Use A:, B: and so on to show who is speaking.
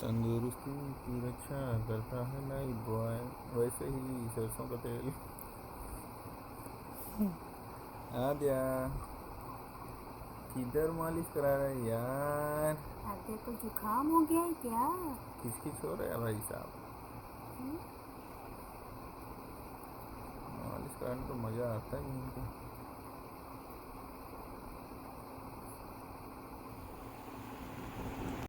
A: तंदुरुस्ती की रक्षा करता है लाइफ बॉय। वैसे ही सरसों का तेल। आद्या किधर मालिश करा रहा है यार?
B: आद्या को जुकाम हो गया है क्या?
A: किचकिच हो रहा है भाई साहब। मालिश कराने तो मज़ा आता ही इनको।